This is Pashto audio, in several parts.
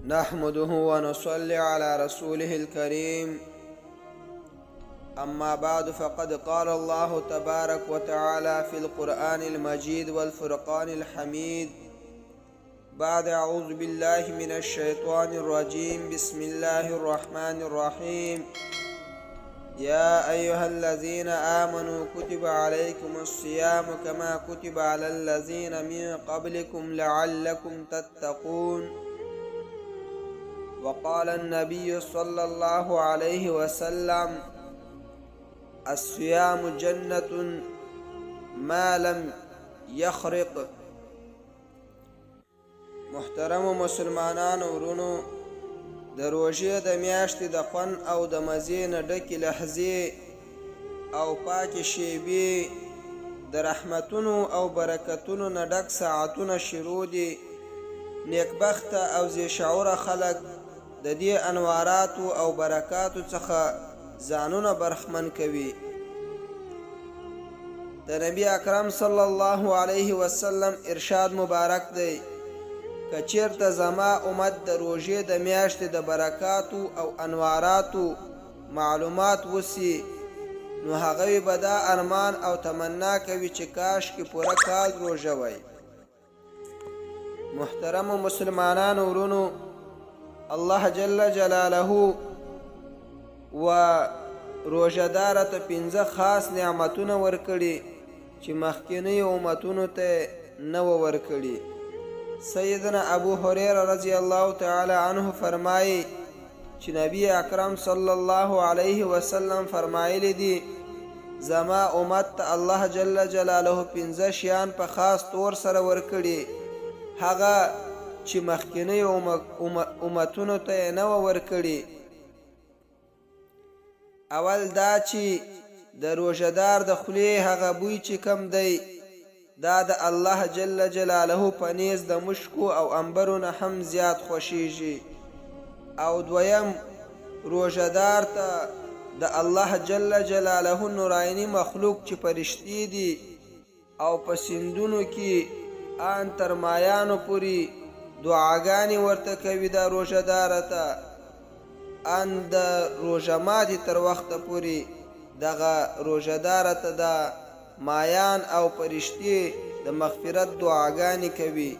نحمده ونصلي على رسوله الكريم. أما بعد، فقد قال الله تبارك وتعالى في القرآن المجيد والفرقان الحميد بعد أعوذ بالله من الشيطان الرجيم. بسم الله الرحمن الرحيم. يا أيها الذين آمنوا كتب عليكم الصيام كما كتب على الذين من قبلكم لعلكم تتقون. وقال النبي صلى الله عليه وسلم: الصيام جنة ما لم يخرق. محترم مسلمانانو ورونو، د روژې د میاشتې د خوند او د مزې نه ډکې لحظې او پاکې شیبې د رحمتونو او برکتونو نه ډک ساعتونه شروع دي. نیکبخته او ذی شعوره خلک د دې انواراتو او برکاتو څخه ځانونه برخمن کوي. د نبی اکرم صلی الله علیه وسلم ارشاد مبارک دی: که چیرته زما امت د روژې د میاشتې د برکاتو او انواراتو معلومات وسی، نو هغوی به دا ارمان او تمنا کوي چې کاش کې پوره کال روژه وای. محترم مسلمانانو ورونو، الله جل جلاله و روژهدار ته 5 خاص نعمتونه ورکړي چې مخکینی امتونو ته نه و ورکړي. سیدنا ابو هریره رضی الله تعالی عنه فرمایي چې نبی اکرم صلی الله علیه وسلم فرمایلی دي: زما امت ته الله جل جلاله 5 شیان په خاص طور سره ورکړي، هغه چې مخکینی امتونو ته نه و ورکړي. اول دا چې د روژهدار د خولې هغه بوی چې کم دی، دا د الله جل جلاله په نیز د مشکو او عنبرو نه هم زیات خوښیږي. او دویم، روژهدار ته د الله جل جلاله نورانی مخلوق چې فرشتي دي او په سیندونو کې ان تر مایانو پورې دعاګانې ورته کوي، دا روژهدار ته ان د روژه ماتي تر وخته پورې دغه روژهدار ته د مایان او فرشتي د مغفرت دعاګانې کوي.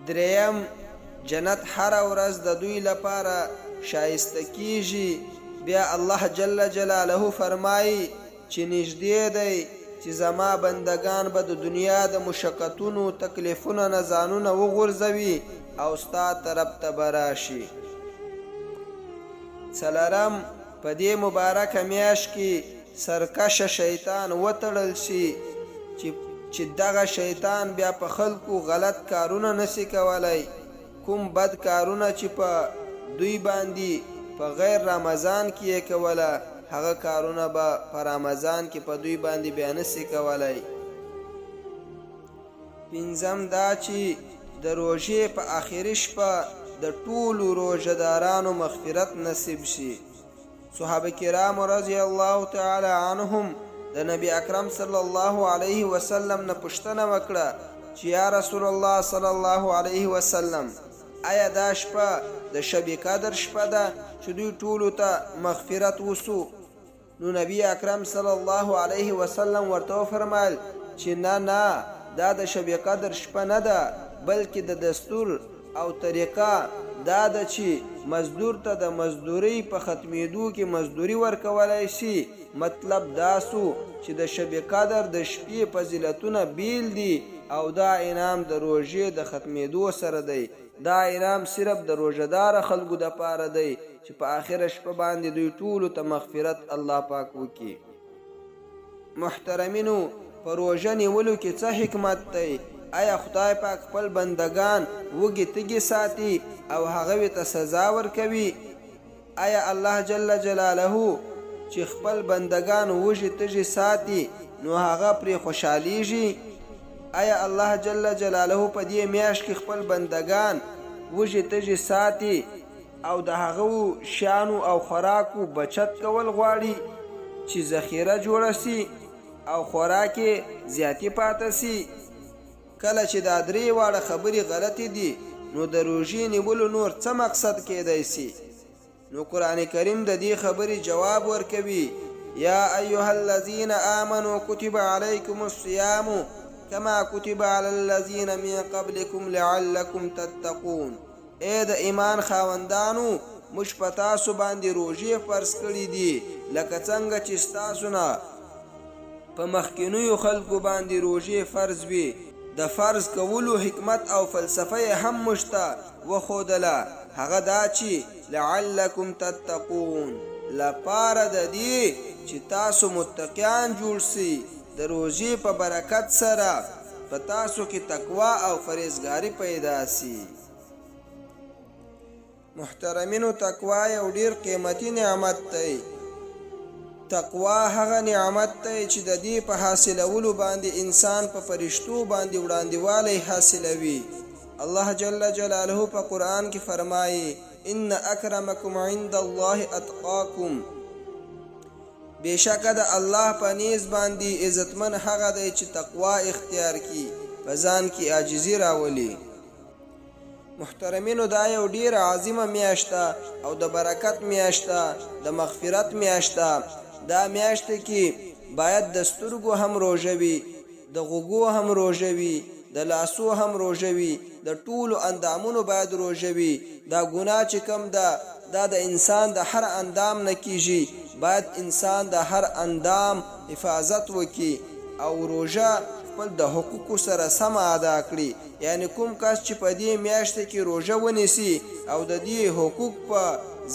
دریم، جنت هر ورځ د دوی لپاره شایسته کیږي. بیا الله جل جلاله فرمایي چې نږدې دی چې زما بندگان به د دنیا د مشقتونو تکلیفونو نه ځانونه وغورځوي او ستا طرف ته به راشي. څلرم، په دې مبارکه میاشت کې سرکشه شیطان وتړل شي چې دغه شیطان بیا په خلکو غلط کارونه نسی کولای. کوم بد کارونه چې په دوی باندې په غیر رمضان کې یې کوله، هغه کارونه به په رمضان کې په دوی باندې بیا نسی کولای. پنځم دا چې د روژې په آخري شپه د ټولو روژهدارانو مغفرت نصیب شي. صحابه کرام رضی الله تعالی عنهم د نبی اکرم صلی الله علیه وسلم نه پوښتنه وکړه چې یا رسول الله صلی الله علیه وسلم، آیا دا شپه د شب قدر شپه ده چې دوی ټولو ته مغفرت وسو؟ نو نبی اکرم صلی الله علیه وسلم ورته فرمایل چې نه، دا د شب قدر شپه نه ده، بلکې د دستور او طریقه دا ده چې مزدور ته د مزدوري په ختمېدو کې مزدوري ورکولای شي. مطلب دا سو چې د شب قدر د شپې فضیلتونه بیل دي او دا انعام د روژې د ختمېدو سره دی. دا انعام صرف د روژهدار خلکو د پاره دی چې په آخره شپه باندې دوی ټولو ته مغفرت الله پاک وکړي. محترمینو، په روژه نیولو کې څه حکمت دی؟ آیا خدای پاک خپل بندگان وږي تږي ساتي او هغوی ته سزا ورکوي؟ آیا الله جل جلاله چې خپل بندگان وږي تږي ساتي نو هغه پرې خوشحالیږي؟ آیا الله جل جلاله په دې میاشت کې خپل بندگان وږي تږي ساتي او د هغو شیانو او خوراکو بچت کول غواړي چې ذخیره جوړه سي او خوراکې زیاتې پاتې سي؟ کله چې دا درې واړه خبرې غلطې دي، نو د روژې نیولو نور څه مقصد کېدی سي؟ نو قرآن کریم د دې خبرې جواب ورکوي، یا ایها الذین آمنوا کتب علیکم الصیام کما کتب علی الذین من قبلکم لعلکم تتقون. ای د ایمان خاوندانو، موږ په تاسو باندې روژې فرض کړي دي لکه څنګه چې ستاسو نه په مخکینیو خلکو باندې روژې فرض وي. د فرض کولو حکمت او فلسفه هم موږ ته وښودله، هغه دا چې لعلکم تتقون، لپاره د دې چې تاسو متقیان جوړ سي. د روژې په برکت سره په تاسو کې تقوا او پرهیزګاري پیدا سي. محترمینو، تقوا یو ډیر قیمتي نعمت دی. تقوا هغه نعمت دی چې د دې په حاصلولو باندې انسان په فرشتو باندې وړاندېوالی حاصلوي. الله جل جلاله په قرآن کې فرمایي، ان اکرمکم عند الله اتقاکم. بېشکه د الله په نیز باندې عزتمن هغه دی چې تقوا اختیار کی، په ځان کې عاجزي راولي. محترمینو، دا یو ډیره عظیمه میاشت ده او د برکت میاشت ده، د مغفرت میاشت ده. دا میاشت کې باید د سترګو هم روژه وي، د غوږو هم روژه وي، د لاسو هم روژه وي، د ټولو اندامونو باید روژه وي. دا ګناه چې کم ده دا د انسان د هر اندام نه کیږي، باید انسان د هر اندام حفاظت وکړي او روژه خپل د حقوقو سره سم ادا کړي. یعنی کوم کس چې په دې میاشت کې روژه ونیسي او د دې حقوق په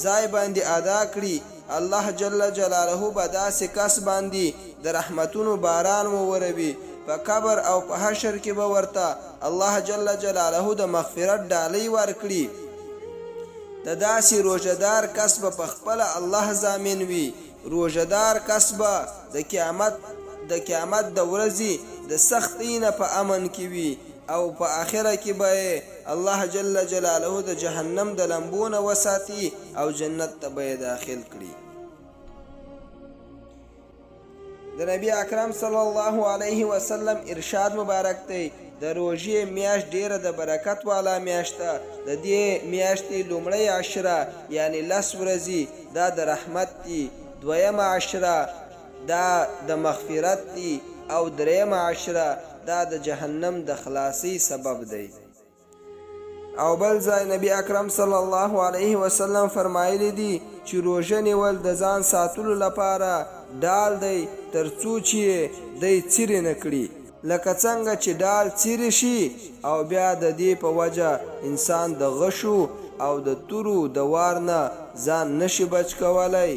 ځای باندې ادا کړي، الله جل جلاله به داسې کس باندې د رحمتونو باران ووروي. په قبر او په حشر کې به ورته الله جل جلاله د مغفرت ډالۍ ورکړي. د داسې روژهدار کس به په خپله الله ضامن وي. روژهدار کس به د قیامت د ورځې د سختۍ نه په امن کې وي او په آخره کې به الله جل جلاله د جهنم د لمبو نه وساتي او جنت ته به داخل کړي. د نبی اکرم صلی الله علیه وسلم ارشاد مبارک دی، د روژې میاشت ډیره د برکت والا میاشت ده. د دې میاشتې لومړۍ عشره یعنی 10 ورځې دا د رحمت دي، دویمه عشره دا د مغفرت دي او دریمه عشره دا د جهنم د خلاصي سبب دی. او بل ځای نبی اکرم صلی الله علیه وسلم فرمایلی دي چې روژه نیول د ځان ساتلو لپاره ډال دی ترڅو چې دی څیرې نه کړي. لکه څنګه چې ډال څیرې شي او بیا د دې په وجه انسان د غشو او د تورو د وار نه ځان نشي بچ کولی،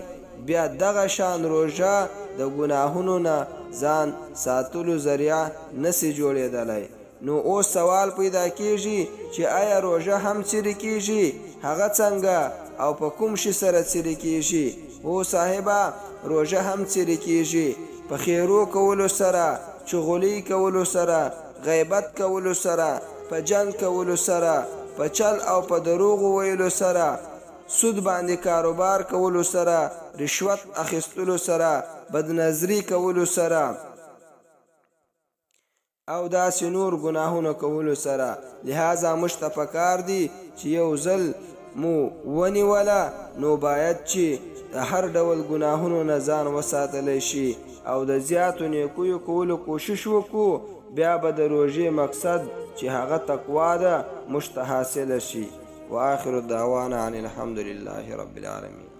بیا دغه شان روژه د ګناهونو نه ځان ساتلو ذریعه نسی جوړېدلی. نو اوس سوال پیدا کیږي چې آیا روژه هم څیرې کیږي؟ هغه څنګه او په کوم شي سره څیرې کیږي؟ او صاحبه، روژه هم څیرې کیږي په خیرو کولو سره، چغلي کولو سره، غیبت کولو سره، په جنگ کولو سره، په چل او په دروغ ویلو سره، سود باندې کاروبار کولو سره، رشوت اخیستلو سره، بدنظری کولو سره او داسې نور گناهونه کولو سره. لہذا موږ ته پکار دي چې یو ځل مو ونیوله نو باید چې د هر ډول گناهونو نه ځان وساتلی شي او د زیاتو نیکیو کولو کوشش وکړو. بیا به د روژې مقصد چې هغه تقوا ده موږ ته حاصله شي. واخر دعوانا ان الحمد لله رب العالمين.